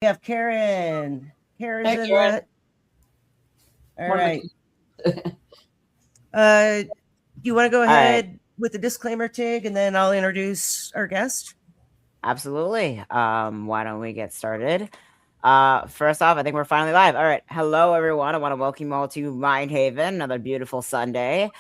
We have Karen. Karen's Hi, in Karen. the. All One of right. the Uh, you want to go All right, ahead with the disclaimer, Tig, and then I'll introduce our guest? absolutely. Why don't we get started? First off, I think we're finally live. All right, hello everyone. I want to welcome you all to Mind Haven, another beautiful Sunday.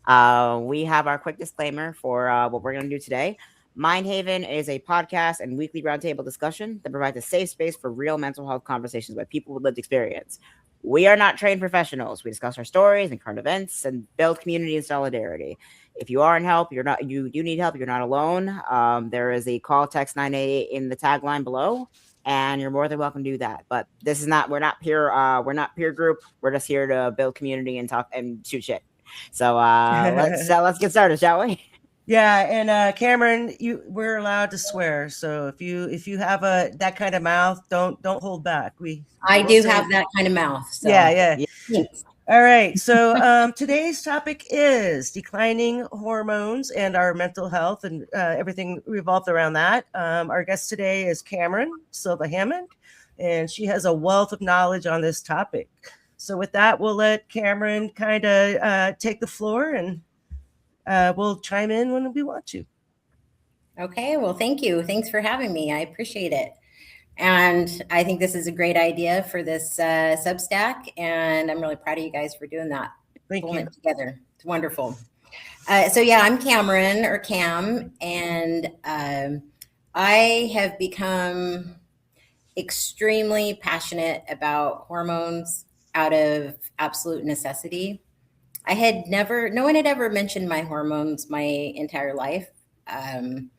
We have our quick disclaimer for what we're going to do today. Mind Haven is a podcast and weekly roundtable discussion that provides a safe space for real mental health conversations by people with lived experience. We are not trained professionals. We discuss our stories and current events and build community and solidarity. If you are in help, you need help. You're not alone. There is a call text 988 in the tagline below, and you're more than welcome to do that. But this is not we're not peer group. We're just here to build community and talk and shoot shit. So let's get started, shall we? Yeah, and Cameron, we're allowed to swear. So if you have a that kind of mouth, don't hold back. I We'll do say have that kind of mouth, yeah, so yeah. Yeah. thanks. All right. So today's topic is declining hormones and our mental health, and everything revolved around that. Our guest today is Cameron Silva Hammond, and she has a wealth of knowledge on this topic. So with that, we'll let Cameron kind of take the floor, and we'll chime in when we want to. Okay, well, thank you. Thanks for having me. I appreciate it. And I think this is a great idea for this Substack, and I'm really proud of you guys for doing that, Thank pulling you. it together. It's wonderful. So yeah, I'm Cameron or Cam, and I have become extremely passionate about hormones out of absolute necessity. No one had ever mentioned my hormones my entire life. Um,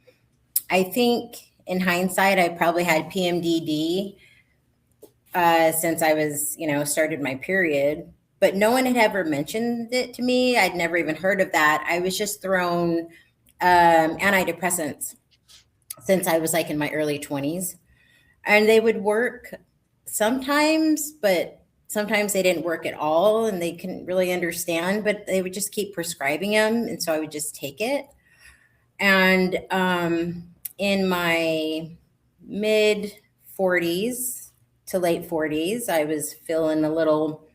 I think in hindsight, I probably had PMDD since I was, started my period, but no one had ever mentioned it to me. I'd never even heard of that. I was just thrown antidepressants since I was like in my early 20s. And they would work sometimes, but sometimes they didn't work at all and they couldn't really understand, but they would just keep prescribing them. And so I would just take it. And in my mid 40s to late 40s, I was feeling a little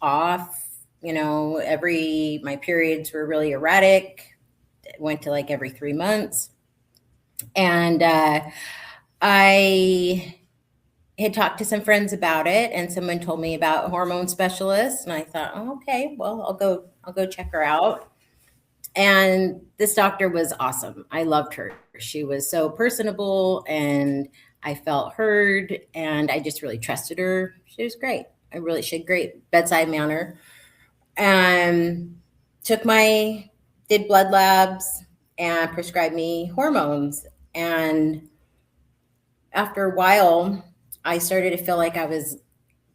off. My periods were really erratic. It went to like every 3 months. And I had talked to some friends about it, and someone told me about a hormone specialist, and I thought, oh, okay, well, I'll go check her out. And this doctor was awesome. I loved her. She was so personable, and I felt heard, and I just really trusted her. She was great. She had great bedside manner. And took my did blood labs and prescribed me hormones. And after a while, I started to feel like I was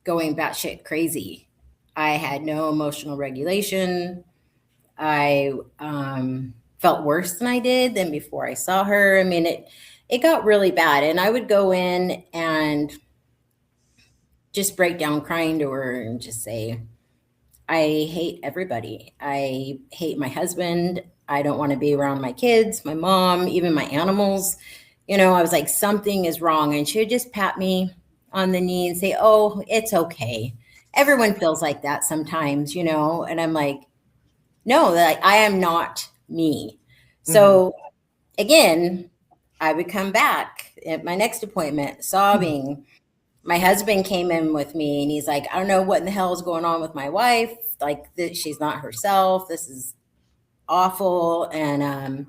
going batshit crazy. I had no emotional regulation. I felt worse than I did than before I saw her. I mean, it got really bad, and I would go in and just break down crying to her and just say, I hate everybody. I hate my husband. I don't want to be around my kids, my mom, even my animals. I was like, something is wrong. And she would just pat me on the knee and say, oh, it's okay. Everyone feels like that sometimes. And I'm like, no, like I am not me. So again, I would come back at my next appointment sobbing. My husband came in with me and he's like, I don't know what in the hell is going on with my wife. Like, she's not herself. This is awful. And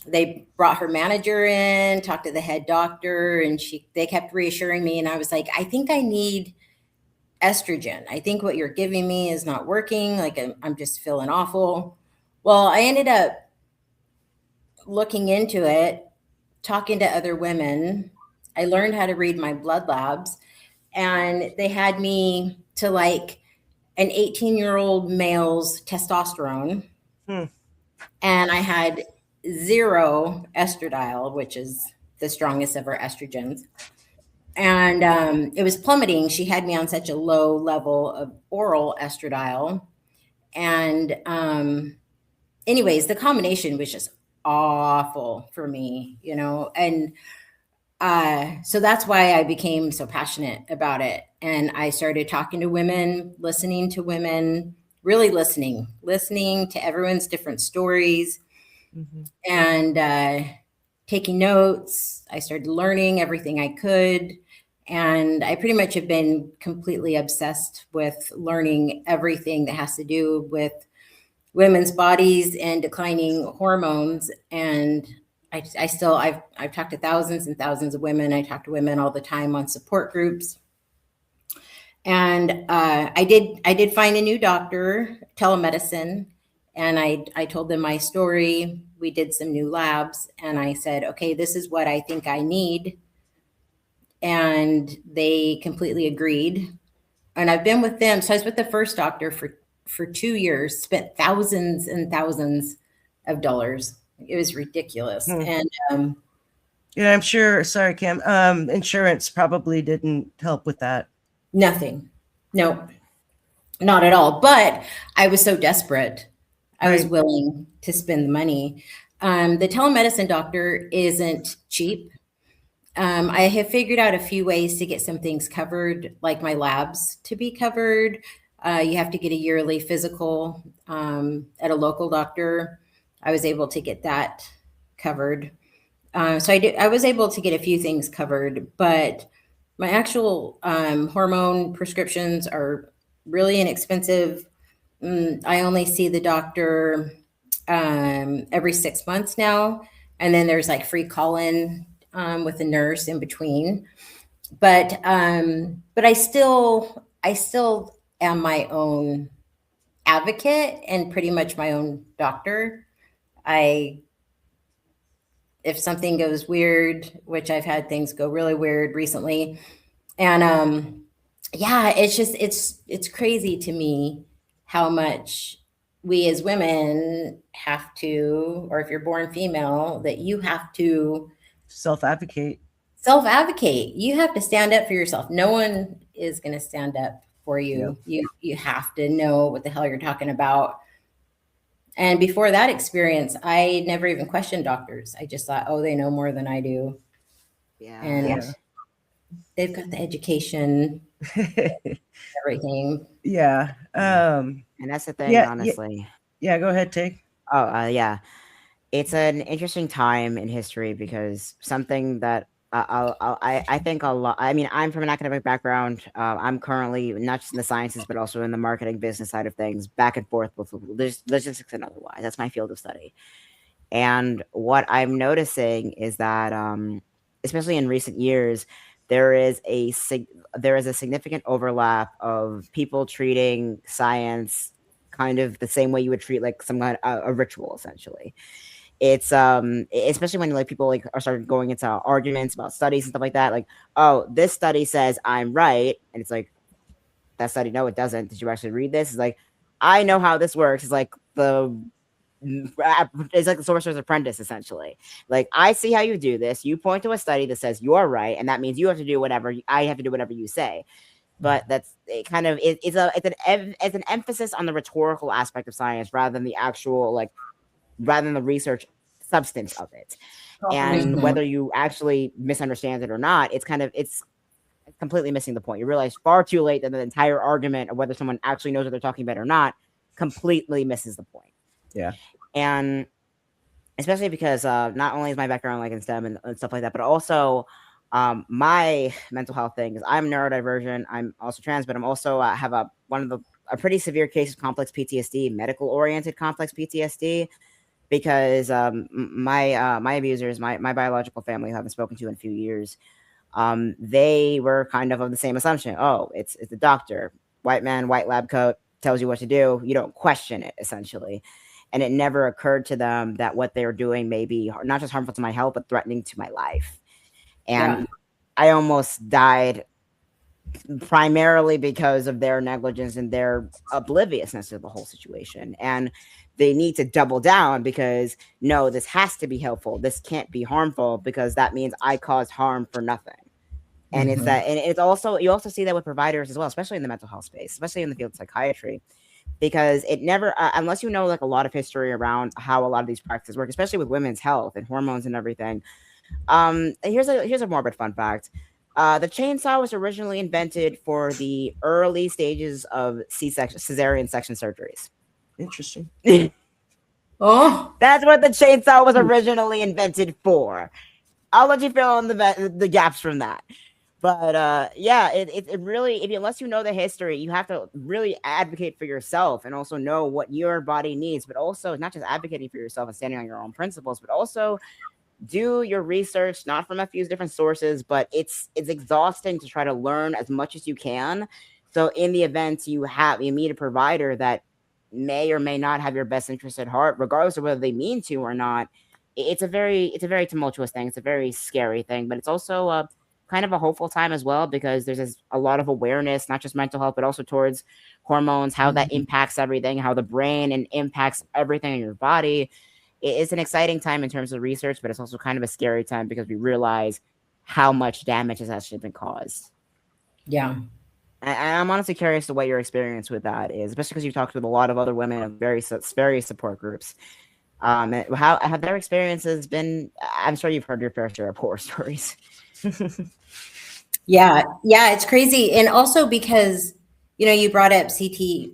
they brought her manager in, talked to the head doctor, and they kept reassuring me. And I was like, I think I need estrogen. I think what you're giving me is not working. Like, I'm just feeling awful. Well, I ended up looking into it, talking to other women. I learned how to read my blood labs, and they had me to like an 18-year-old male's testosterone. Hmm. And I had zero estradiol, which is the strongest of our estrogens. And it was plummeting. She had me on such a low level of oral estradiol. And anyways, the combination was just awful for me. And so that's why I became so passionate about it. And I started talking to women, listening to women, really listening to everyone's different stories, and taking notes. I started learning everything I could. And I pretty much have been completely obsessed with learning everything that has to do with women's bodies and declining hormones. And I've talked to thousands and thousands of women. I talk to women all the time on support groups. And I did find a new doctor, telemedicine, and I told them my story. We did some new labs, and I said, okay, this is what I think I need. And they completely agreed. And I've been with them. So I was with the first doctor for 2 years, spent thousands and thousands of dollars. It was ridiculous. And yeah, I'm sure. Sorry, Cam. Insurance probably didn't help with that. Nothing. No, not at all. But I was so desperate. I was willing to spend the money. The telemedicine doctor isn't cheap. I have figured out a few ways to get some things covered, like my labs to be covered. You have to get a yearly physical at a local doctor. I was able to get that covered. So I was able to get a few things covered, but my actual hormone prescriptions are really inexpensive. I only see the doctor every 6 months now, and then there's like free call-in with a nurse in between. But I still am my own advocate and pretty much my own doctor. If something goes weird, which I've had things go really weird recently, and yeah, it's crazy to me how much we as women have to, or if you're born female, that you have to self-advocate. You have to stand up for yourself. No one is going to stand up for you. Yep. You have to know what the hell you're talking about. And before that experience, I never even questioned doctors. I just thought, oh, they know more than I do. Yeah. And they've got the education, everything. Yeah. And that's the thing, honestly. Yeah, go ahead, Tig. Oh, yeah. It's an interesting time in history because something that I think a lot. I mean, I'm from an academic background. I'm currently not just in the sciences, but also in the marketing business side of things, back and forth with logistics and otherwise. That's my field of study. And what I'm noticing is that, especially in recent years, there is a significant overlap of people treating science kind of the same way you would treat like some kind of a ritual, essentially. It's especially when like people like are starting going into arguments about studies and stuff like that, like, oh, this study says I'm right, and it's like, that study, no, it doesn't. Did you actually read this? It's like, I know how this works. It's like the Sorcerer's Apprentice, essentially. Like, I see how you do this. You point to a study that says you are right, and that means you have to do whatever I have to do whatever you say. But that's kind of it's an emphasis on the rhetorical aspect of science rather than the actual rather than the research substance of it. And whether you actually misunderstand it or not, it's completely missing the point. You realize far too late that the entire argument of whether someone actually knows what they're talking about or not completely misses the point. Yeah. And especially because not only is my background like in STEM and stuff like that, but also my mental health thing is I'm neurodivergent. I'm also trans, but I'm also have a pretty severe case of complex PTSD, medical oriented complex PTSD. Because my abusers, my biological family, who I haven't spoken to in a few years, they were kind of the same assumption. Oh, it's the doctor, white man, white lab coat, tells you what to do. You don't question it, essentially. And it never occurred to them that what they were doing may be not just harmful to my health, but threatening to my life. And I almost died primarily because of their negligence and their obliviousness of the whole situation. And they need to double down because no, this has to be helpful. This can't be harmful because that means I caused harm for nothing. And it's that, and it's also, you also see that with providers as well, especially in the mental health space, especially in the field of psychiatry, because it never, unless you know like a lot of history around how a lot of these practices work, especially with women's health and hormones and everything, Here's a morbid fun fact. The chainsaw was originally invented for the early stages of cesarean section surgeries. Interesting. Oh, That's what the chainsaw was originally invented for. I'll let you fill in the gaps from that. But yeah, it really, unless you know the history, you have to really advocate for yourself and also know what your body needs, but also not just advocating for yourself and standing on your own principles, but also do your research, not from a few different sources, but it's exhausting to try to learn as much as you can. So in the event you meet a provider that may or may not have your best interest at heart, regardless of whether they mean to or not, it's a very tumultuous thing. It's a very scary thing, but it's also a kind of a hopeful time as well, because there's a lot of awareness, not just mental health, but also towards hormones, how that impacts everything, how the brain and impacts everything in your body. It's an exciting time in terms of research, but it's also kind of a scary time because we realize how much damage has actually been caused. yeah. I'm honestly curious to what your experience with that is, especially because you've talked with a lot of other women in various support groups. How have their experiences been? I'm sure you've heard your fair share of horror stories. Yeah, it's crazy. And also because, you brought up CPTSD,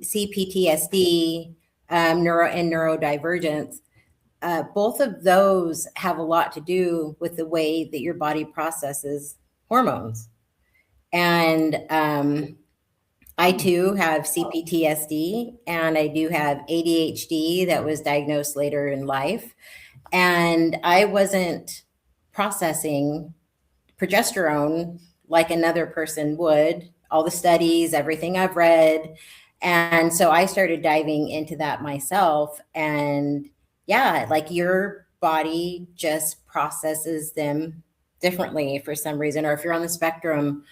neurodivergence. Both of those have a lot to do with the way that your body processes hormones. And I too have CPTSD, and I do have ADHD that was diagnosed later in life. And I wasn't processing progesterone like another person would, all the studies, everything I've read. And so I started diving into that myself. And yeah, like your body just processes them differently for some reason. Or if you're on the spectrum,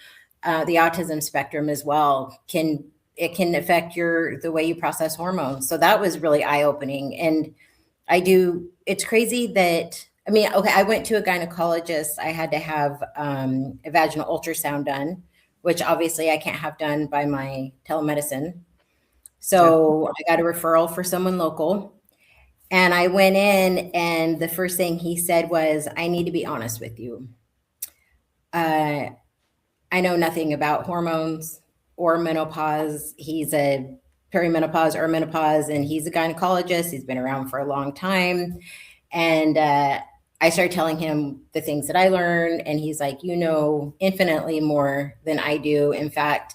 the autism spectrum as well, it can affect the way you process hormones. So that was really eye-opening. And it's crazy that, okay, I went to a gynecologist. I had to have a vaginal ultrasound done, which obviously I can't have done by my telemedicine. So I got a referral for someone local. And I went in, and the first thing he said was, I need to be honest with you. I know nothing about hormones or menopause. He's a perimenopause or menopause, and he's a gynecologist. He's been around for a long time. And I started telling him the things that I learned, and he's like, you know infinitely more than I do. In fact,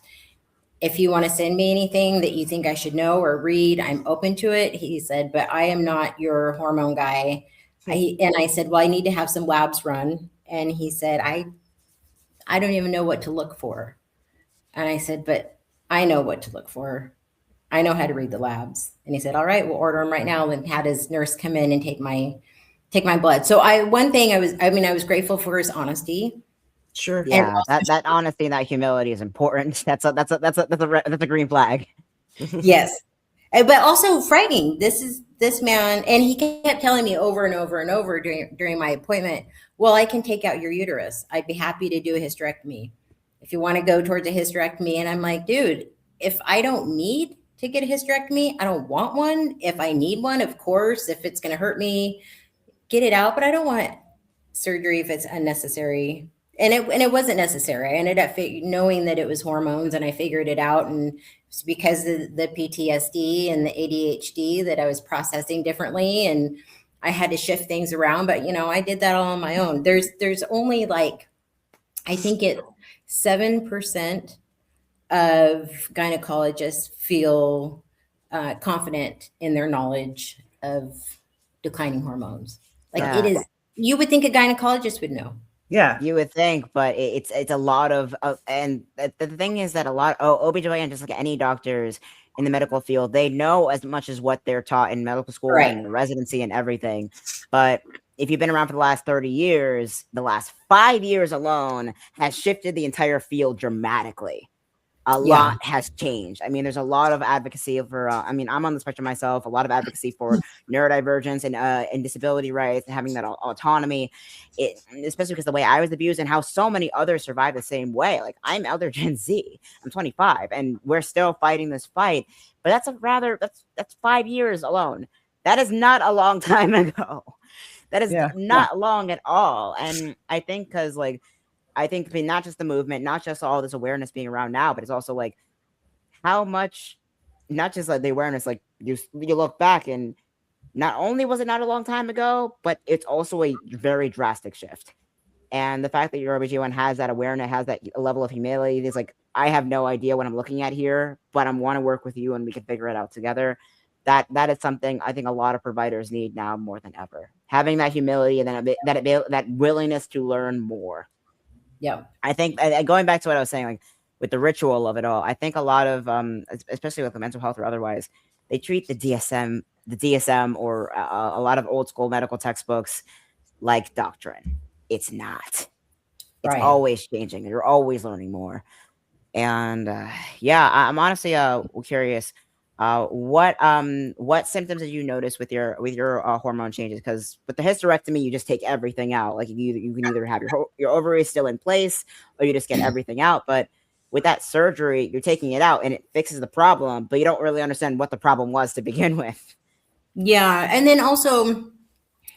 if you want to send me anything that you think I should know or read, I'm open to it. He said, but I am not your hormone guy. And I said, well, I need to have some labs run. And he said, I don't even know what to look for. And I said, but I know what to look for. I know how to read the labs. And he said, all right, we'll order them right now. And had his nurse come in and take my blood. So I was grateful for his honesty. Sure. Yeah, that honesty and that humility is important. That's a green flag. Yes. But also frightening. This man, and he kept telling me over and over and over during my appointment, well, I can take out your uterus. I'd be happy to do a hysterectomy if you want to go towards a hysterectomy. And I'm like, dude, if I don't need to get a hysterectomy, I don't want one. If I need one, of course, if it's going to hurt me, get it out. But I don't want surgery if it's unnecessary. And it wasn't necessary. I ended up knowing that it was hormones, and I figured it out. And it's because of the PTSD and the ADHD that I was processing differently, and I had to shift things around. But I did that all on my own. There's only like, I think 7% of gynecologists feel confident in their knowledge of declining hormones. It is. You would think a gynecologist would know. Yeah, you would think, but it's a lot of and the thing is that a lot OBGYN, just like any doctors in the medical field, they know as much as what they're taught in medical school and residency and everything. But if you've been around for the last 30 years, the last 5 years alone has shifted the entire field dramatically. A lot has changed. There's a lot of advocacy for, I'm on the spectrum myself, a lot of advocacy for neurodivergence and disability rights and having that autonomy, especially because the way I was abused and how so many others survive the same way. Like, I'm elder Gen Z, I'm 25, and we're still fighting this fight. But that's 5 years alone. That is not a long time ago. That is Yeah. not long at all. And I think because like I think not just the movement, not just all this awareness being around now, but it's also like how much, not just like the awareness, like you look back and not only was it not a long time ago, but it's also a very drastic shift. And the fact that your OBGYN has that awareness, has that level of humility, is like, I have no idea what I'm looking at here, but I want to work with you and we can figure it out together. That is something I think a lot of providers need now more than ever. Having that humility and then that willingness to learn more. Yeah. I think going back to what I was saying, like with the ritual of it all, I think a lot of especially with the mental health or otherwise, they treat the DSM or a lot of old school medical textbooks like doctrine. It's not. It's Right. always changing. You're always learning more. And yeah, I'm honestly curious. What symptoms did you notice with your hormone changes? Because with the hysterectomy, you just take everything out. Like you can either have your ovaries still in place, or you just get everything out. But with that surgery, you're taking it out, and it fixes the problem, but you don't really understand what the problem was to begin with. Yeah, and then also,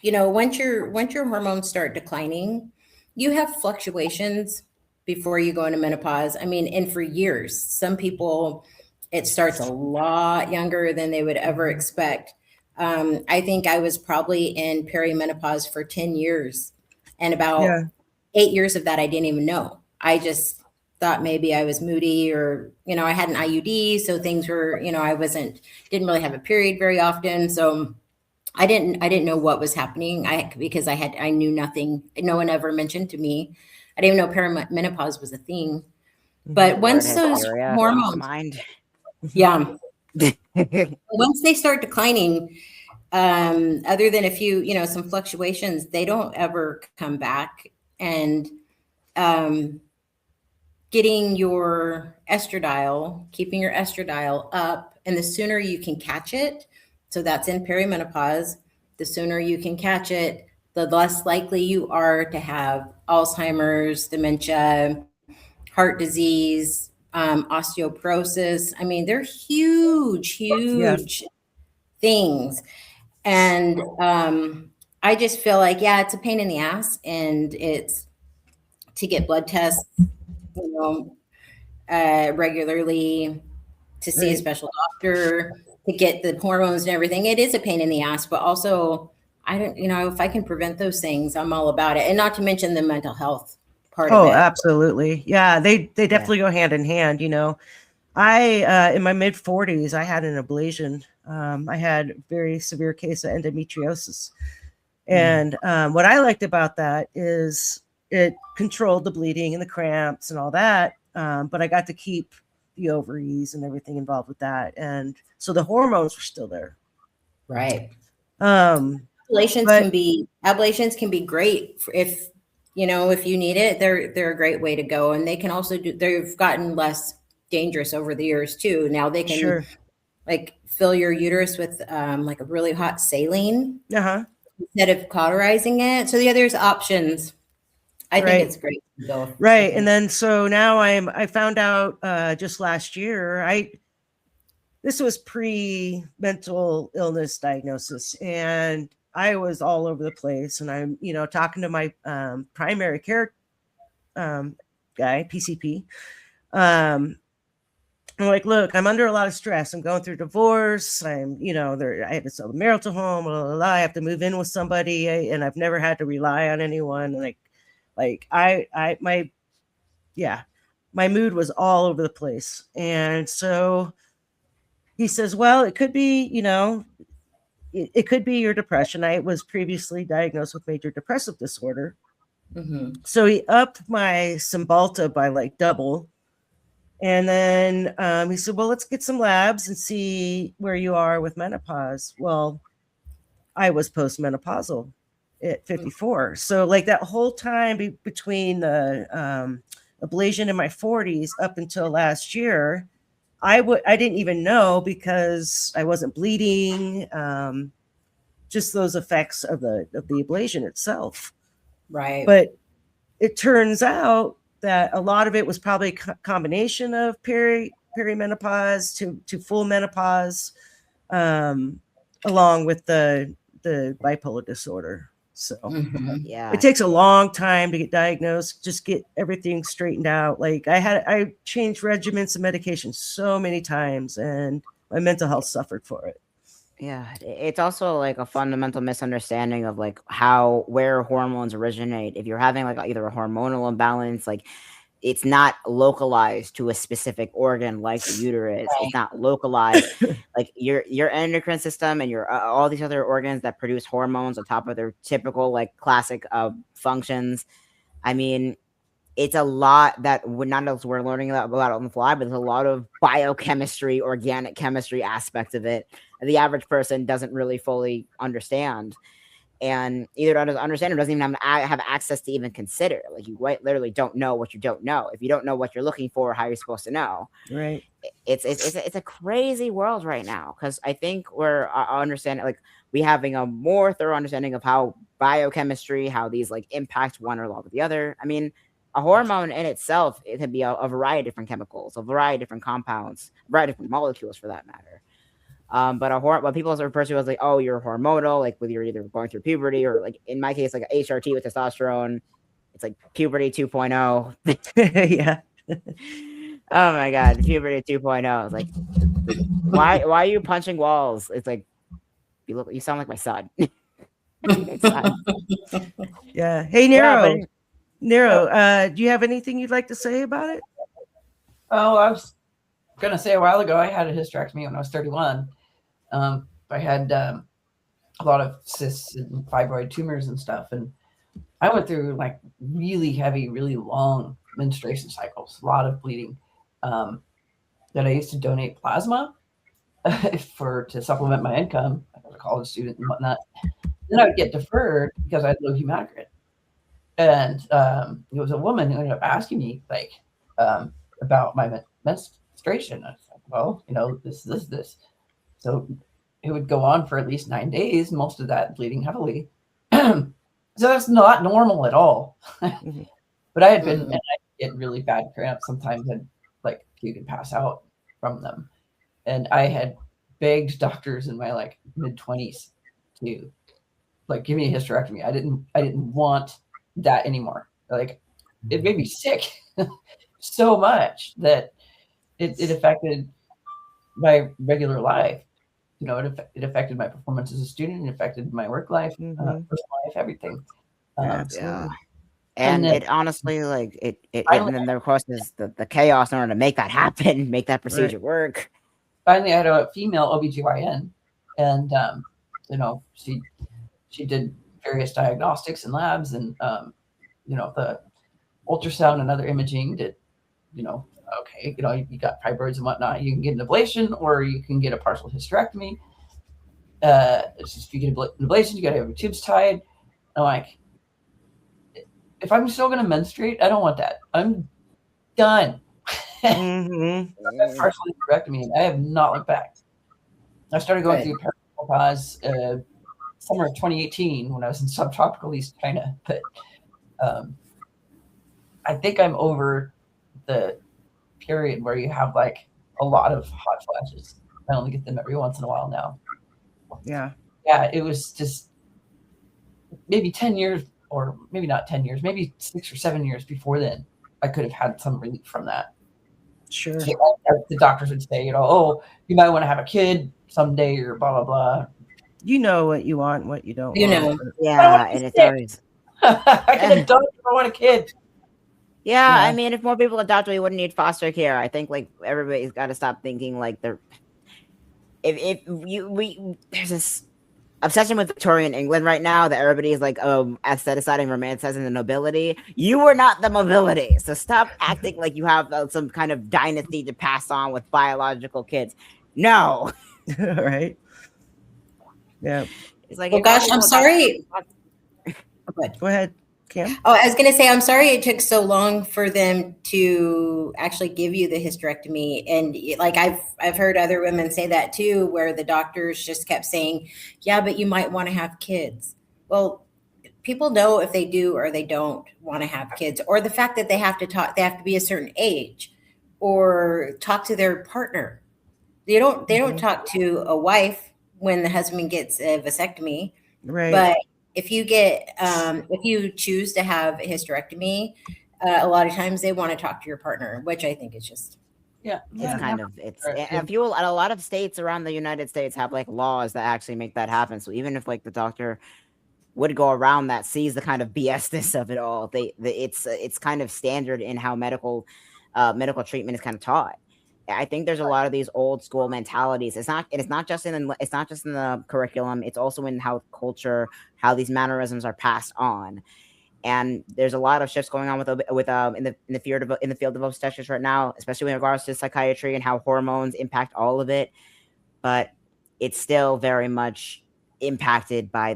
you know, once your hormones start declining, you have fluctuations before you go into menopause. I mean, and for years, some people, it starts a lot younger than they would ever expect. I think I was probably in perimenopause for 10 years, and about Yeah. 8 years of that I didn't even know. I just thought maybe I was moody, or, you know, I had an IUD, so things were, you know, didn't really have a period very often. So I didn't know what was happening. Because I knew nothing. No one ever mentioned to me. I didn't even know perimenopause was a thing. But Word once those hysteria comes to hormones, mind. yeah, once they start declining, other than a few, you know, some fluctuations, they don't ever come back. And getting your estradiol, keeping your estradiol up, and the sooner you can catch it, so that's in perimenopause, the sooner you can catch it, the less likely you are to have Alzheimer's, dementia, heart disease, osteoporosis. I mean, they're huge, Yeah. huge things. And I just feel like, yeah, it's a pain in the ass, and it's to get blood tests, you know, regularly, to see a Right. special doctor, to get the hormones and everything. It is a pain in the ass, but also I don't, you know, if I can prevent those things, I'm all about it. And not to mention the mental health part of Oh, it. absolutely. Yeah, they Yeah. definitely go hand in hand. You know, I in my mid 40s, I had an ablation. I had a very severe case of endometriosis, and what I liked about that is it controlled the bleeding and the cramps and all that. But I got to keep the ovaries and everything involved with that, and so the hormones were still there. Right. Um, Ablations but can be great if, you know, if you need it. They're a great way to go, and they can also they've gotten less dangerous over the years too. Now they can sure. like fill your uterus with like a really hot saline Uh-huh. instead of cauterizing it. So yeah, there's options. I think Right. it's great to go. Right. And then so now I found out just last year, this was pre mental illness diagnosis, and I was all over the place, and I'm, you know, talking to my primary care guy, PCP. I'm like, look, I'm under a lot of stress. I'm going through divorce. I'm, you know, I have to sell the marital home. Blah, blah, blah. I have to move in with somebody, and I've never had to rely on anyone. My mood was all over the place. And so he says, well, it could be, you know, it could be your depression. I was previously diagnosed with major depressive disorder. Mm-hmm. So he upped my Cymbalta by like double. And then he said, well, let's get some labs and see where you are with menopause. Well, I was postmenopausal at 54. So like that whole time between the ablation in my 40s up until last year, I didn't even know because I wasn't bleeding. Just those effects of the ablation itself. Right. But it turns out that a lot of it was probably a combination of perimenopause to full menopause, along with the bipolar disorder. So Yeah. it takes a long time to get diagnosed, just get everything straightened out. Like I changed regimens and medications so many times, and my mental health suffered for it. Yeah, it's also like a fundamental misunderstanding of like where hormones originate. If you're having like either a hormonal imbalance, like it's not localized to a specific organ like the uterus. It's not localized like your endocrine system and your all these other organs that produce hormones on top of their typical like classic functions. I mean, it's a lot that we're learning about on the fly, but there's a lot of biochemistry, organic chemistry aspects of it the average person doesn't really fully understand, and either doesn't understand or doesn't even have access to even consider. Like you literally don't know what you don't know. If you don't know what you're looking for, how you're supposed to know. Right. It's a crazy world right now, because I think we're understanding, like we having a more thorough understanding of how biochemistry, how these like impact one along with the other. I mean, a hormone in itself, it can be a variety of different chemicals, a variety of different compounds, a variety of different molecules for that matter. But people refer to it as like, oh, you're hormonal, like whether you're either going through puberty or like in my case, like a HRT with testosterone. It's like puberty 2.0. Yeah. Oh my god, puberty 2.0. It's like, why are you punching walls? It's like, you sound like my son. Yeah. Hey, Nero, do you have anything you'd like to say about it? Oh, I was going to say a while ago, I had a hysterectomy when I was 31. I had a lot of cysts and fibroid tumors and stuff. And I went through like really heavy, really long menstruation cycles, a lot of bleeding. That I used to donate plasma to supplement my income. I was a college student and whatnot. Then I would get deferred because I had low hematocrit. And it was a woman who ended up asking me like about my menstruation. I was like, well, this. So it would go on for at least 9 days, most of that bleeding heavily. So that's not normal at all. But I had been, and I get really bad cramps. Sometimes I'd like puke and pass out from them. And I had begged doctors in my like mid-20s to like give me a hysterectomy. I didn't want that anymore. Like it made me sick so much that it affected my regular life. It affected my performance as a student. It affected my work life, personal life, everything. Yeah. And then, it honestly, like it and then of course is the chaos in order to make that happen, make that procedure work. Finally, I had a female OBGYN, and she did various diagnostics and labs, and the ultrasound and other imaging did, okay, you got fibroids and whatnot, you can get an ablation or you can get a partial hysterectomy. It's just, if you get an ablation, you got to have your tubes tied. I'm like, if I'm still going to menstruate, I don't want that. I'm done. Partial hysterectomy, and I have not looked back. I started going through perimenopause summer of 2018 when I was in subtropical East China, but I think I'm over the period where you have like a lot of hot flashes. I only get them every once in a while now. Yeah, it was just maybe 10 years, or maybe not 10 years, maybe 6 or 7 years before then, I could have had some relief from that. Sure. So, the doctors would say, oh, you might want to have a kid someday, or blah blah blah. You know what you want, what you don't. Yeah, and it's always I can adopt if I want a kid. Yeah, I mean, if more people adopt, we wouldn't need foster care. I think like everybody's got to stop thinking like they're. There's this obsession with Victorian England right now that everybody is like aestheticizing, romanticizing the nobility. You were not the nobility, so stop acting like you have some kind of dynasty to pass on with biological kids. No, right? Yeah. It's like, oh gosh, I'm sorry. Go ahead, Cam. Oh, I was going to say, I'm sorry it took so long for them to actually give you the hysterectomy. And like, I've heard other women say that too, where the doctors just kept saying, yeah, but you might want to have kids. Well, people know if they do or they don't want to have kids, or the fact that they have to be a certain age or talk to their partner. They don't talk to a wife when the husband gets a vasectomy, right? But if you choose to have a hysterectomy, a lot of times they want to talk to your partner, which I think is just It's kind of a lot of states around the United States have like laws that actually make that happen. So even if like the doctor would go around that, sees the kind of BSness of it all, it's kind of standard in how medical treatment is kind of taught. I think there's a lot of these old school mentalities. It's not just in the curriculum. It's also in how culture, how these mannerisms are passed on. And there's a lot of shifts going on in the field of obstetrics right now, especially in regards to psychiatry and how hormones impact all of it. But it's still very much impacted by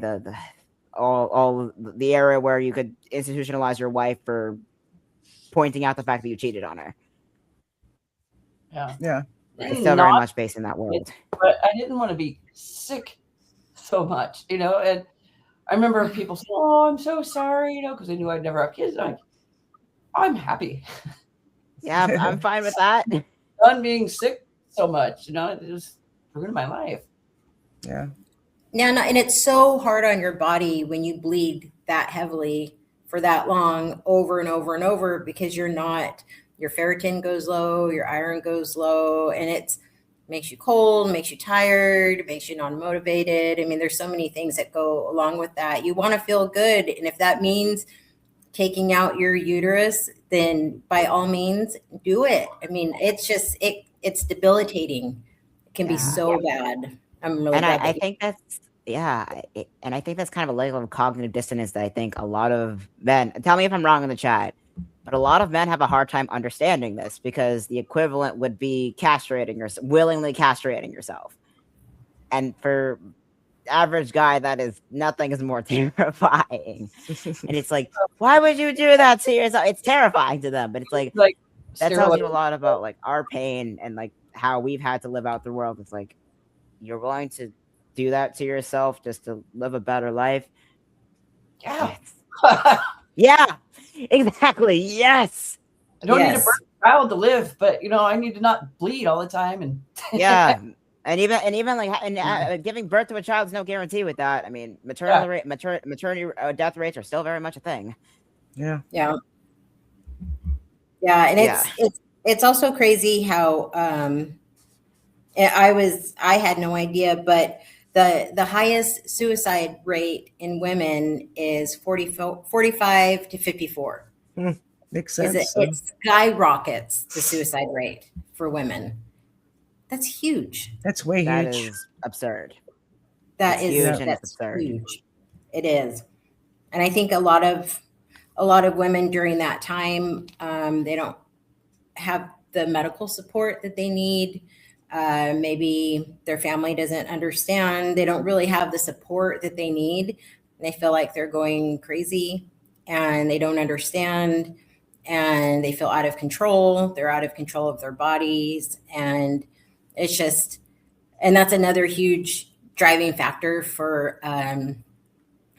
all the area where you could institutionalize your wife for pointing out the fact that you cheated on her. Yeah. It's still very much based in that world. But I didn't want to be sick so much, and I remember people saying, "Oh, I'm so sorry," because they knew I'd never have kids. I'm happy. Yeah, I'm fine with that. Done being sick so much, it just ruined my life. Yeah. No, and it's so hard on your body when you bleed that heavily for that long over and over and over, because your ferritin goes low, your iron goes low, and it makes you cold, makes you tired, makes you non-motivated. I mean, there's so many things that go along with that. You want to feel good. And if that means taking out your uterus, then by all means do it. I mean, it's just, it's debilitating. It can be so bad. I'm really glad I think that's, and I think that's kind of a level of cognitive dissonance that I think a lot of men, tell me if I'm wrong in the chat, but a lot of men have a hard time understanding this, because the equivalent would be willingly castrating yourself. And for average guy, nothing is more terrifying. And it's like, why would you do that to yourself? It's terrifying to them, but it's like that tells you a lot about like our pain and like how we've had to live out the world. It's like, you're willing to do that to yourself just to live a better life. Yeah. Yeah, exactly. Yes. I don't need a birth child to live, but I need to not bleed all the time. And yeah. And even like giving birth to a child is no guarantee with that. I mean, maternity death rates are still very much a thing. Yeah. Yeah. Yeah. And it's also crazy how, I had no idea, but the highest suicide rate in women is 45 to 54. Makes sense. It skyrockets the suicide rate for women. That's huge. That's way huge. That is absurd. That's absurd. Huge. It is. And I think a lot of women during that time, they don't have the medical support that they need. Maybe their family doesn't understand. They don't really have the support that they need. They feel like they're going crazy and they don't understand, and they feel out of control. They're out of control of their bodies. And it's just, and that's another huge driving factor for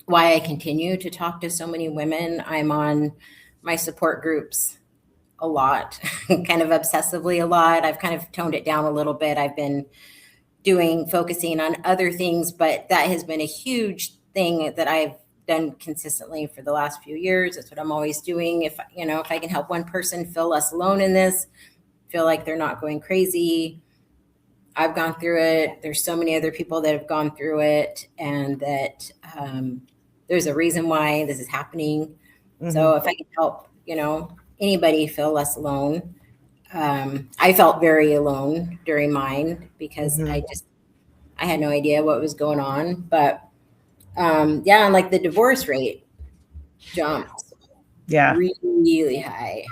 why I continue to talk to so many women. I'm on my support groups a lot, kind of obsessively a lot. I've kind of toned it down a little bit. I've been focusing on other things, but that has been a huge thing that I've done consistently for the last few years. That's what I'm always doing. If I can help one person feel less alone in this, feel like they're not going crazy. I've gone through it. There's so many other people that have gone through it, and that there's a reason why this is happening. Mm-hmm. So if I can help, anybody feel less alone. I felt very alone during mine because I had no idea what was going on. But and like the divorce rate jumped really high.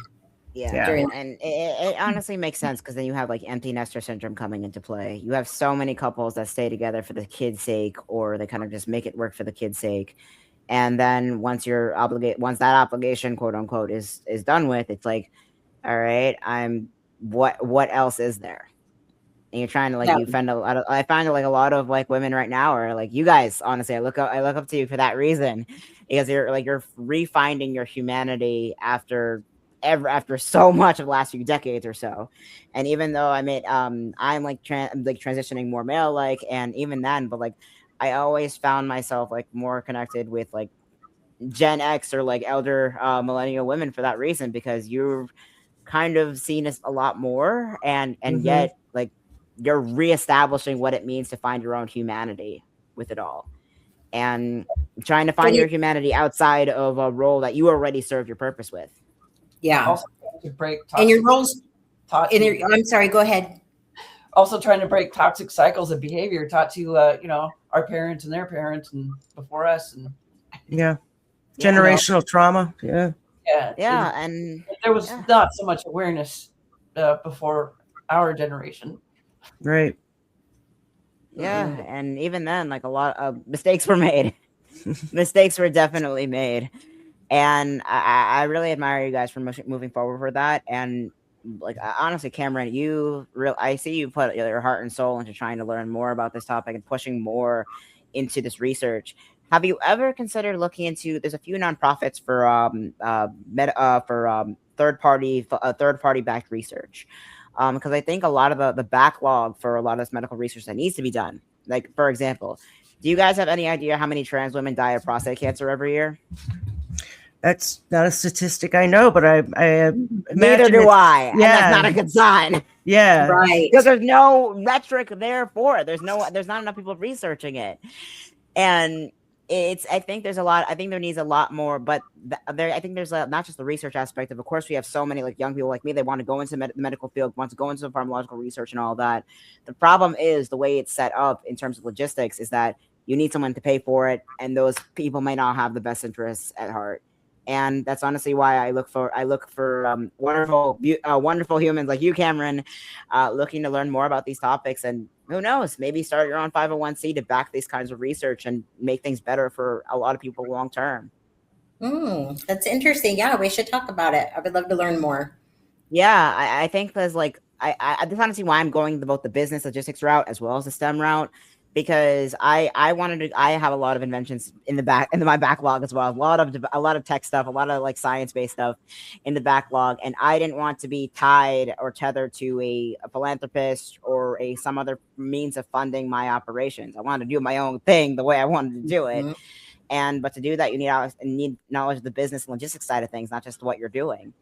Yeah. And it honestly makes sense, because then you have like empty nester syndrome coming into play. You have so many couples that stay together for the kid's sake, or they kind of just make it work for the kid's sake. And then once that obligation, quote unquote, is done with, it's like, all right, what else is there? And you're trying to I find like a lot of like women right now are like, you guys, honestly, I look up to you for that reason, because you're refinding your humanity after so much of the last few decades or so. And even though I'm transitioning more male like, and even then, but like I always found myself like more connected with like Gen X or like elder millennial women for that reason, because you're kind of seen as a lot more, and yet like you're reestablishing what it means to find your own humanity with it all, and trying to find your humanity outside of a role that you already served your purpose with. Yeah. Also trying to break And your toxic, roles. I'm sorry. Go ahead. also trying to break toxic cycles of behavior taught to our parents and their parents and before us, and generational trauma. Yeah. And there was not so much awareness before our generation. Right. And even then, like a lot of mistakes were made. Mistakes were definitely made, and I really admire you guys for moving forward for that. And like honestly, Cameron, I see you put your heart and soul into trying to learn more about this topic and pushing more into this research. Have you ever considered looking into? There's a few nonprofits for third party backed research, because I think a lot of the backlog for a lot of this medical research that needs to be done. Like for example, do you guys have any idea how many trans women die of prostate cancer every year? That's not a statistic I know, but I neither do I. And Yeah, that's not a good sign. Yeah, right. Because there's no metric there for it. There's not enough people researching it, and I think there's a lot. I think there needs a lot more. But I think there's not just the research aspect of course, we have so many like young people like me. They want to go into the medical field, want to go into pharmacological research and all that. The problem is the way it's set up in terms of logistics is that you need someone to pay for it, and those people may not have the best interests at heart. And that's honestly why I look for wonderful humans like you, Cameron, looking to learn more about these topics. And who knows, maybe start your own 501c to back these kinds of research and make things better for a lot of people long term. That's interesting. Yeah, we should talk about it. I would love to learn more. Yeah, I think there's like that's honestly why I'm going both the business logistics route as well as the STEM route, because I have a lot of inventions in my backlog as well. A lot of tech stuff, a lot of like science-based stuff in the backlog. And I didn't want to be tied or tethered to a philanthropist or some other means of funding my operations. I wanted to do my own thing the way I wanted to do it. But to do that, you need knowledge of the business and logistics side of things, not just what you're doing.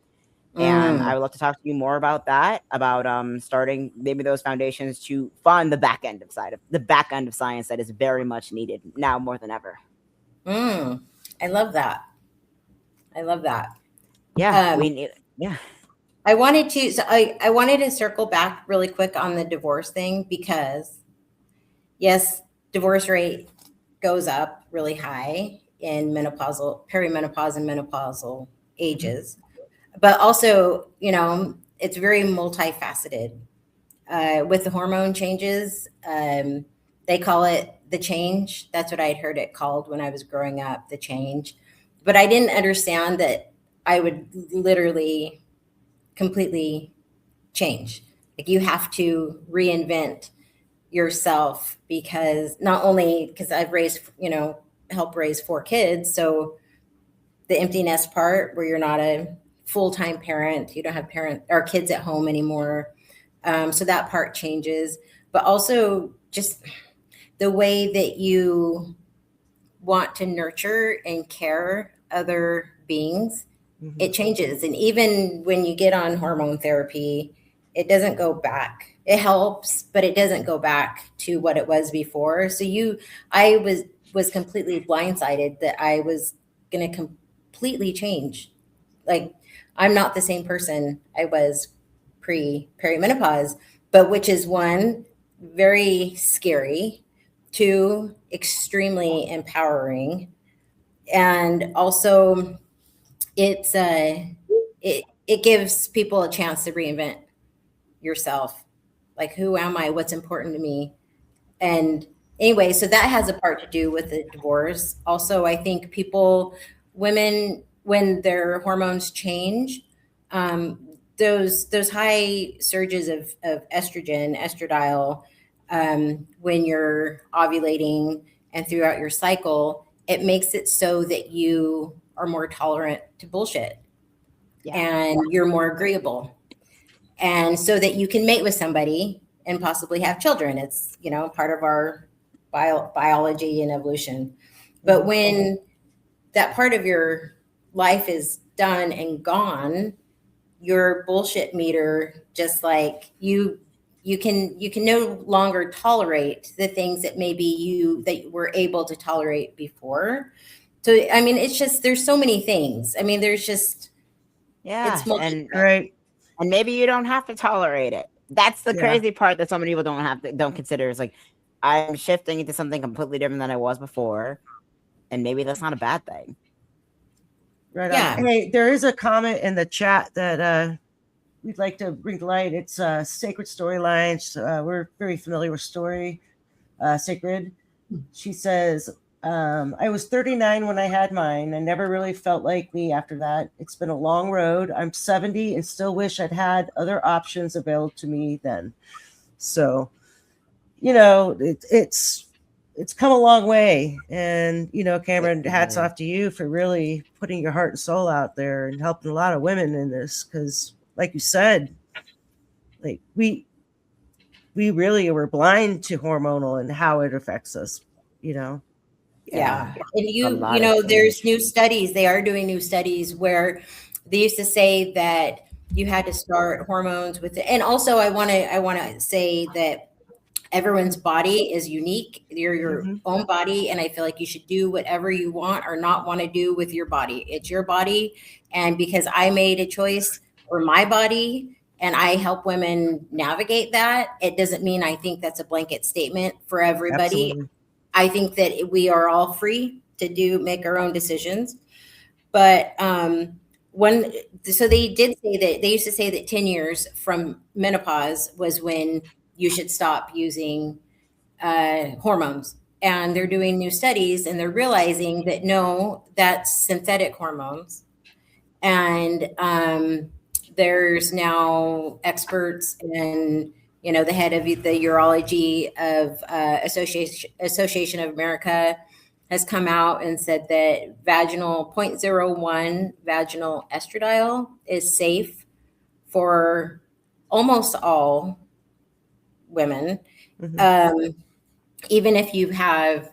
And I would love to talk to you more about that, about starting maybe those foundations to fund the back end of science that is very much needed now more than ever. I love that. Yeah, I wanted to circle back really quick on the divorce thing, because yes, divorce rate goes up really high in perimenopause and menopausal ages. But also, it's very multifaceted. With the hormone changes, they call it the change. That's what I had heard it called when I was growing up, the change. But I didn't understand that I would literally completely change. Like you have to reinvent yourself, because not only because I've helped raise 4 kids. So the empty nest part where you're not a full-time parent, you don't have kids at home anymore. So that part changes, but also just the way that you want to nurture and care other beings, it changes. And even when you get on hormone therapy, it doesn't go back. It helps, but it doesn't go back to what it was before. So I was completely blindsided that I was going to completely change. Like, I'm not the same person I was perimenopause, but which is 1, very scary, 2, extremely empowering. And also it gives people a chance to reinvent yourself. Like, who am I? What's important to me? And anyway, so that has a part to do with the divorce. Also, I think women, when their hormones change, those high surges of estrogen, estradiol, when you're ovulating and throughout your cycle, it makes it so that you are more tolerant to bullshit, and you're more agreeable, and so that you can mate with somebody and possibly have children. It's part of our biology and evolution. But when that part of your life is done and gone, your bullshit meter, just like you can no longer tolerate the things that maybe you were able to tolerate before. So I mean, it's just, there's so many things. I mean, there's just, Yeah, it's Right. and maybe you don't have to tolerate it. That's the Yeah. crazy part that so many people don't consider. Is like, I'm shifting into something completely different than I was before, and maybe that's not a bad thing. Right Yeah. on. Hey, there is a comment in the chat that we'd like to bring to light. It's Sacred Storylines. We're very familiar with Story Sacred. She says, I was 39 when I had mine. I never really felt like me after that. It's been a long road. I'm 70 and still wish I'd had other options available to me then. So, you know, it's come a long way. And, you know, Cameron, hats off to you for really putting your heart and soul out there and helping a lot of women in this. Because, like you said, like we really were blind to hormonal and how it affects us, you know. Yeah. And A lot you has know, there's changed. new studies. They are doing new studies where they used to say that you had to start hormones with it. And also I want to say that everyone's body is unique. You're your own body. And I feel like you should do whatever you want or not want to do with your body. It's your body. And because I made a choice for my body and I help women navigate that, it doesn't mean I think that's a blanket statement for everybody. Absolutely. I think that we are all free to make our own decisions. But so they did say that they used to say that 10 years from menopause was when you should stop using hormones. And they're doing new studies and they're realizing that no, that's synthetic hormones. And there's now experts and, you know, the head of the urology of Association of America has come out and said that vaginal 0.01 vaginal estradiol is safe for almost all women. Even if you have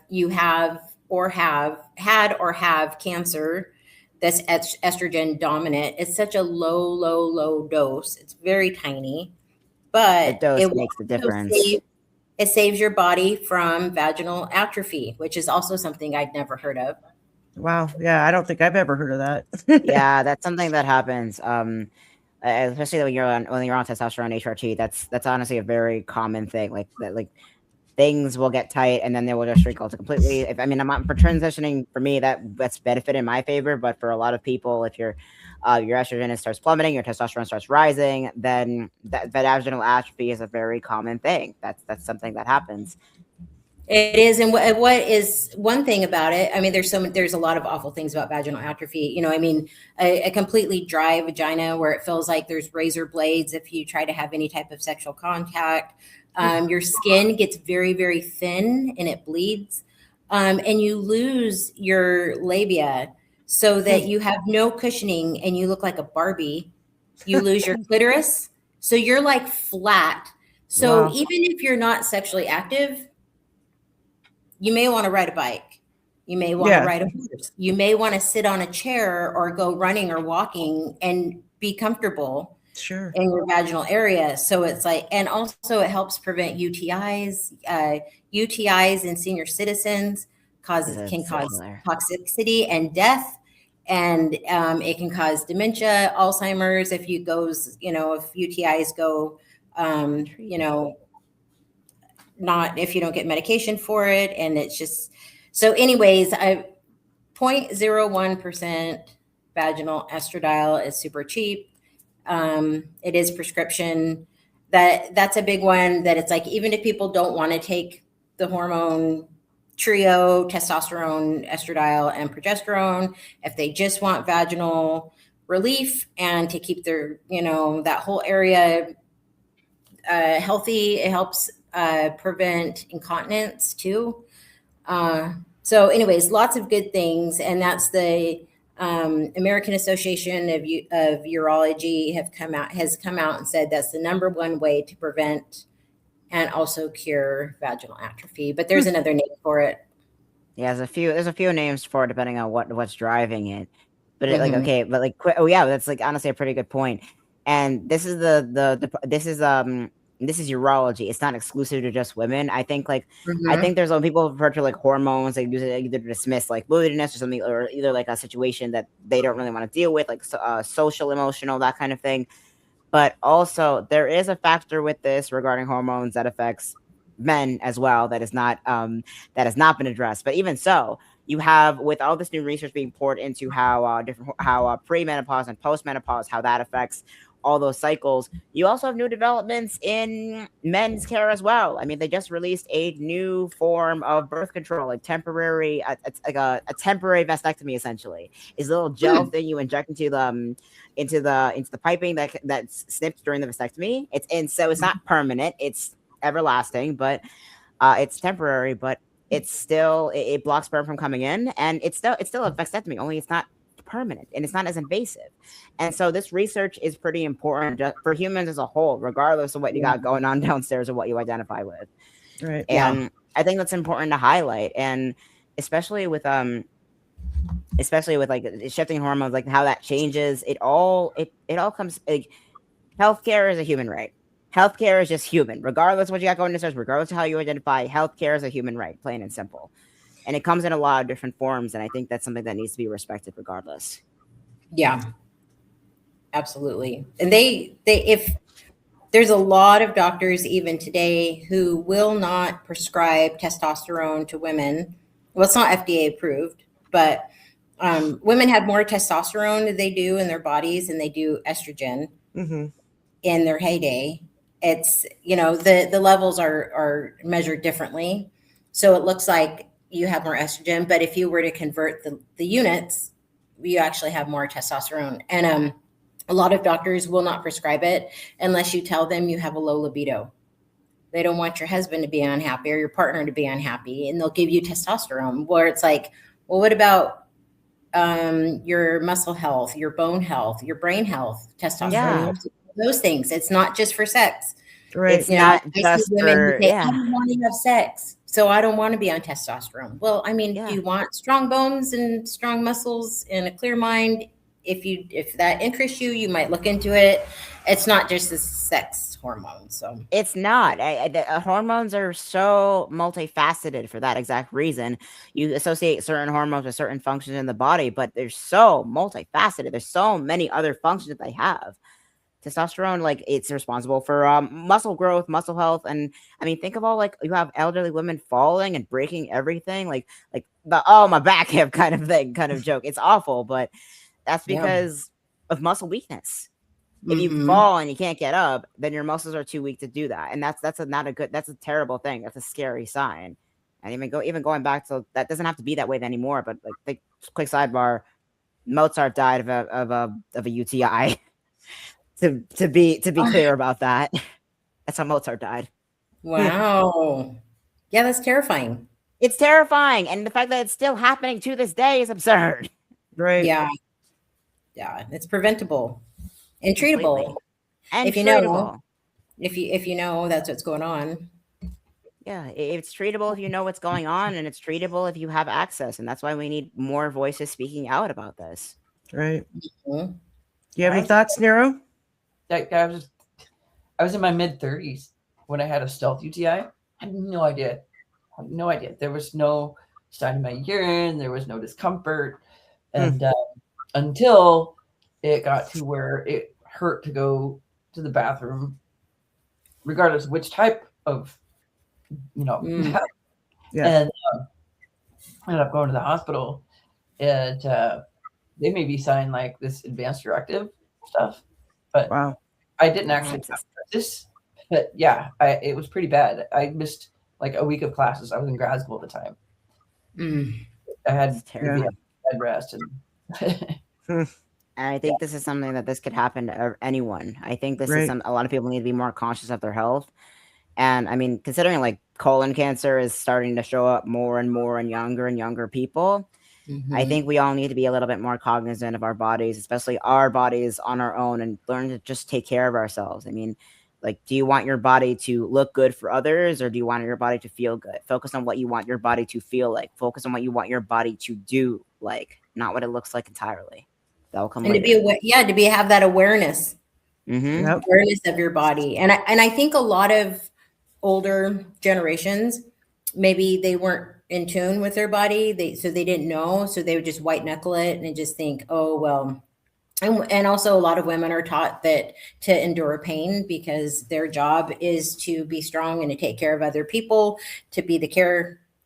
or have had or have cancer that's estrogen dominant, it's such a low dose. It's very tiny, but The dose it makes the will difference. it saves your body from vaginal atrophy, which is also something I'd never heard of. Wow. Yeah, I don't think I've ever heard of that. Yeah, that's something that happens. Especially when you're on testosterone HRT. That's honestly a very common thing. Like that, like things will get tight and then they will just shrink altogether completely. If I'm for transitioning, for me that's benefit in my favor, but for a lot of people, if your estrogen starts plummeting, your testosterone starts rising, then that vaginal atrophy is a very common thing. That's something that happens. It is, and what is one thing about it? I mean, there's a lot of awful things about vaginal atrophy. You know, I mean, a completely dry vagina where it feels like there's razor blades if you try to have any type of sexual contact. Your skin gets very, very thin and it bleeds, and you lose your labia so that you have no cushioning and you look like a Barbie. You lose your clitoris, so you're like flat. So Wow. even if you're not sexually active, you may want to ride a bike. You may want to ride a horse. You may want to sit on a chair or go running or walking and be comfortable in your vaginal area. So it's like, and also it helps prevent UTIs. UTIs in senior citizens can cause toxicity and death. And it can cause dementia, Alzheimer's, if UTIs go, not if you don't get medication for it. And it's just, so anyways, 0.01% vaginal estradiol is super cheap. It is prescription. That's a big one that it's like, even if people don't want to take the hormone trio, testosterone, estradiol, and progesterone, if they just want vaginal relief and to keep their, that whole area healthy, it helps prevent incontinence too. So anyways, lots of good things. And that's the American Association of Urology has come out and said that's the number one way to prevent and also cure vaginal atrophy. But there's another name for it. Yeah, there's a few names for it depending on what's driving it. But it, like Mhm. okay, but like oh yeah, that's like honestly a pretty good point. And this is this is urology. It's not exclusive to just women. I think I Mhm. think there's some people refer to like hormones, they use it either to dismiss like moodiness or something, or either like a situation that they don't really want to deal with, like social, emotional, that kind of thing. But also, there is a factor with this regarding hormones that affects men as well that has not been addressed. But even so, you have with all this new research being poured into how premenopause and postmenopause, how that affects all those cycles. You also have new developments in men's care as well. I mean, they just released a new form of birth control, like a temporary vasectomy, essentially. Is a little gel thing you inject into the piping that's snipped during the vasectomy. So it's not permanent. It's everlasting, but it's temporary. But it blocks sperm from coming in, and it's still a vasectomy. Only it's not permanent and it's not as invasive. And so this research is pretty important for humans as a whole, regardless of what you got going on downstairs or what you identify with. Right. And I think that's important to highlight, and especially with like shifting hormones, like how that changes it all comes like healthcare is a human right. Healthcare is just human, regardless of what you got going to search, regardless of how you identify. Healthcare is a human right, plain and simple, and it comes in a lot of different forms. And I think that's something that needs to be respected, regardless. Yeah, absolutely. And they if there's a lot of doctors even today who will not prescribe testosterone to women. Well, it's not FDA approved, but women have more testosterone than they do in their bodies, and they do estrogen Mm-hmm. in their heyday. It's the levels are measured differently, so it looks like you have more estrogen. But if you were to convert the units, you actually have more testosterone. And a lot of doctors will not prescribe it unless you tell them you have a low libido. They don't want your husband to be unhappy or your partner to be unhappy, and they'll give you testosterone. Where it's like, well, what about your muscle health, your bone health, your brain health? Testosterone Yeah. helps with those things. It's not just for sex. Right. It's not I see just women who for say, I don't want to have sex, so I don't want to be on testosterone. Well, I mean, Yeah. do you want strong bones and strong muscles and a clear mind? If that interests you, you might look into it. It's not just the sex hormone. So It's not. Hormones are so multifaceted for that exact reason. You associate certain hormones with certain functions in the body, but they're so multifaceted. There's so many other functions that they have. Testosterone, like it's responsible for muscle growth, muscle health, and I mean, think of all like you have elderly women falling and breaking everything, like the my back hip kind of joke. It's awful, but that's yeah. because of muscle weakness. If you Mhm. fall and you can't get up, then your muscles are too weak to do that, and that's a terrible thing. That's a scary sign. And even going back to that doesn't have to be that way anymore. But like, quick sidebar: Mozart died of a UTI. to be clear about that, that's how Mozart died. Wow. Yeah, that's terrifying. It's terrifying, and the fact that it's still happening to this day is absurd. Right. Yeah. Yeah. It's preventable and Completely. treatable. And If you treatable. know. If you know that's what's going on. Yeah, it's treatable if you know what's going on, and it's treatable if you have access, and that's why we need more voices speaking out about this. Right. Mhm. Do you have any thoughts, Nero? I was in my mid-30s when I had a stealth UTI. I had no idea. There was no sign in my urine. There was no discomfort. And until it got to where it hurt to go to the bathroom, regardless of which type of, Yeah. And I ended up going to the hospital, and they made me sign like this advanced directive stuff. But Wow. I didn't actually have this. But yeah, it was pretty bad. I missed like a week of classes. I was in grad school at the time. I had to be on bed rest, and I think this is something that this could happen to anyone. I think this is a lot of people need to be more conscious of their health. And I mean, considering like colon cancer is starting to show up more and more in younger and younger people, I think we all need to be a little bit more cognizant of our bodies, especially our bodies on our own, and learn to just take care of ourselves. I mean, Like, do you want your body to look good for others, or do you want your body to feel good? Focus on what you want your body to feel like. Focus on what you want your body to do like, not what it looks like entirely. That will come And later. have that awareness. Mm-hmm. Yep. Awareness of your body. And I think a lot of older generations, maybe they weren't in tune with their body. So they didn't know. So they would just white knuckle it and just think, oh, well. And also a lot of women are taught that to endure pain because their job is to be strong and to take care of other people, to be the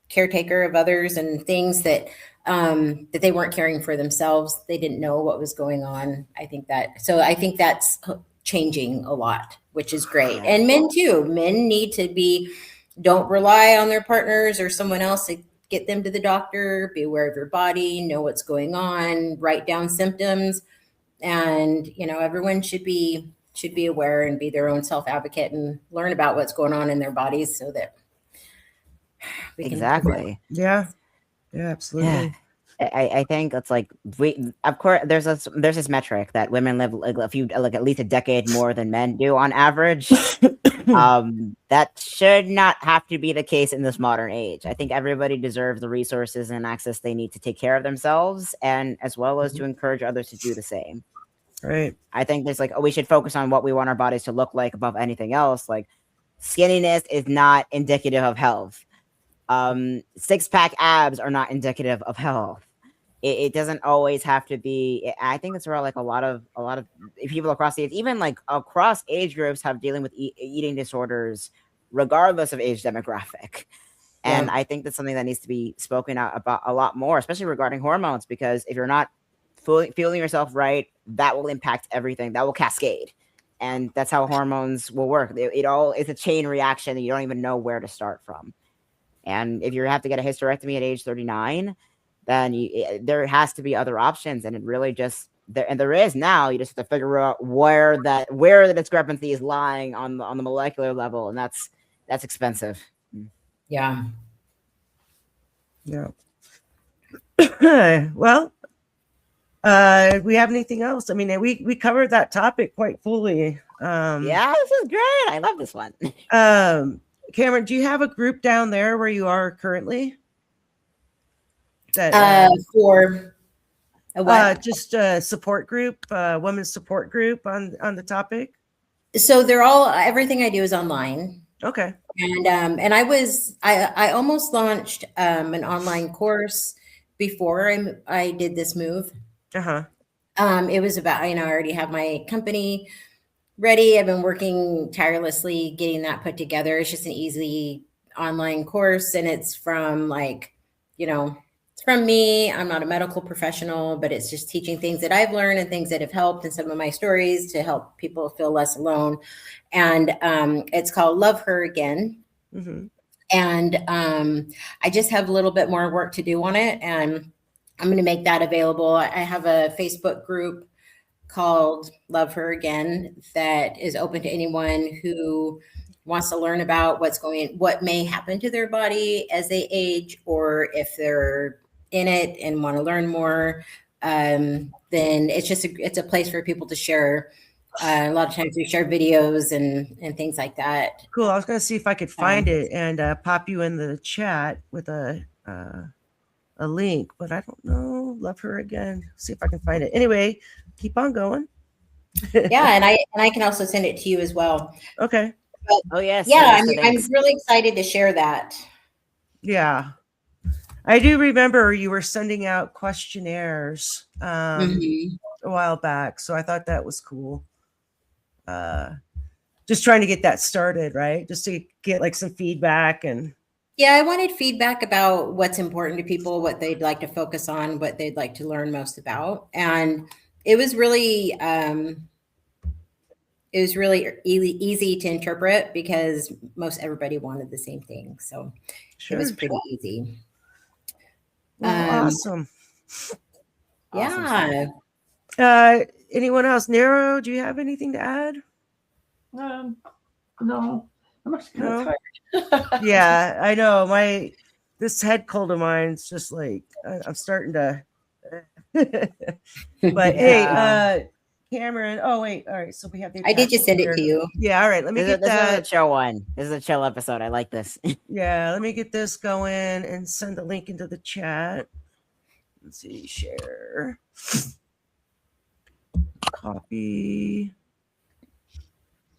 caretaker of others and things that they weren't caring for themselves. They didn't know what was going on. I think that's changing a lot, which is great. And men too. Men need to don't rely on their partners or someone else to get them to the doctor. Be aware of your body, know what's going on, write down symptoms. And, everyone should be aware and be their own self-advocate and learn about what's going on in their bodies so that we can. Exactly. Yeah, absolutely. I think it's like of course there's this metric that women live like at least a decade more than men do on average. That should not have to be the case in this modern age. I think everybody deserves the resources and access they need to take care of themselves, and as well as to encourage others to do the same. Right. I think there's we should focus on what we want our bodies to look like above anything else. Like, skinniness is not indicative of health. 6-pack abs are not indicative of health. It doesn't always have to be. I think it's where a lot of people across the age, even across age groups, have dealing with eating disorders, regardless of age demographic. And I think that's something that needs to be spoken out about a lot more, especially regarding hormones, because if you're not feeling yourself right, that will impact everything. That will cascade, and that's how hormones will work. It's a chain reaction that you don't even know where to start from. And if you have to get a hysterectomy at age 39, then there has to be other options, and it really just there is now. You just have to figure out where the discrepancy is lying on the molecular level, and that's expensive. Yeah. Well, we have anything else? I mean, we covered that topic quite fully. Yeah, this is great. I love this one. Kameron, do you have a group down there where you are currently? For a what? Just a support group, women's support group on the topic. So everything I do is online. Okay. And I almost launched an online course before I did this move. It was about, I already have my company ready. I've been working tirelessly getting that put together. It's just an easy online course, and it's from it's from me. I'm not a medical professional, but it's just teaching things that I've learned and things that have helped, and some of my stories to help people feel less alone. And it's called Love Her Again. Mm-hmm. And I just have a little bit more work to do on it, and I'm going to make that available. I have a Facebook group called Love Her Again that is open to anyone who wants to learn about what may happen to their body as they age, or if they're in it and want to learn more. Then it's a place for people to share. A lot of times we share videos and things like that. Cool. I was going to see if I could find it and pop you in the chat with a link, but I don't know. Love Her Again. See if I can find it. Anyway, keep on going. Yeah, and I can also send it to you as well. Okay. But, oh yes. Yeah, I'm really excited to share that. Yeah. I do remember you were sending out questionnaires a while back, so I thought that was cool. Just trying to get that started, right? Just to get some feedback. And yeah, I wanted feedback about what's important to people, what they'd like to focus on, what they'd like to learn most about. And it was really easy to interpret because most everybody wanted the same thing. So It was pretty easy. Well, awesome. Yeah. Awesome. Anyone else? Nero, do you have anything to add? No. I'm actually kind of tired. Yeah, I know. This head cold of mine's just I'm starting to. But hey, Cameron. Oh wait, all right. So we have the. I did just send it attachment to here. you. Yeah, all right. Let me get This is a that. chill one. This is a chill episode. I like this. Yeah, let me get this going and send the link into the chat. Let's see, share, copy.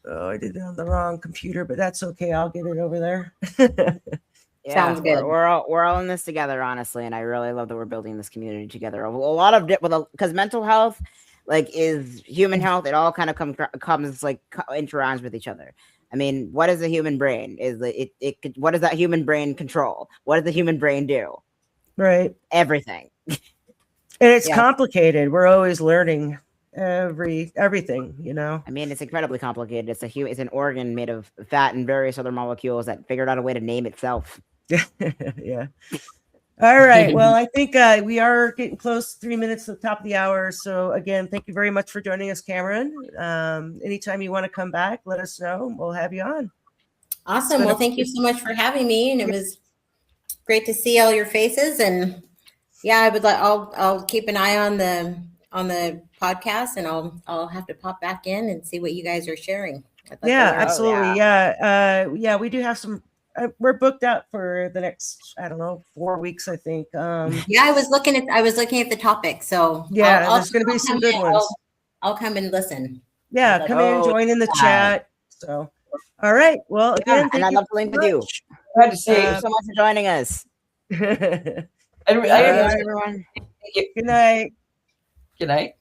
Oh, I did it on the wrong computer, but that's okay. I'll get it over there. Yeah, Sounds good. We're all in this together, honestly, and I really love that we're building this community together. A lot of because mental health, like, is human health. It all kind of comes like interacts with each other. I mean, what is the human brain? What does that human brain control? What does the human brain do? Right. Everything. And it's Yeah. complicated. We're always learning everything, you know. I mean, it's incredibly complicated. It's an organ made of fat and various other molecules that figured out a way to name itself. Yeah. All right. Well, I think we are getting close, 3 minutes to the top of the hour. So again, thank you very much for joining us, Cameron. Anytime you want to come back, let us know. We'll have you on. Awesome. Well, thank you so much for having me, and it was great to see all your faces. And yeah, I would like. I'll keep an eye on the podcast, and I'll have to pop back in and see what you guys are sharing. Yeah, learn. absolutely. Yeah, we do have some. We're booked out for the next, I don't know, 4 weeks, I think. Yeah, I was looking at the topic. So yeah, there's going to be some good ones. I'll come and listen. Yeah, come in, join in the chat. So, all right. Well, again, and I'd love to link with you. I had to say, Thank you so much for joining us. Good I Bye, had to say everyone. night. good night.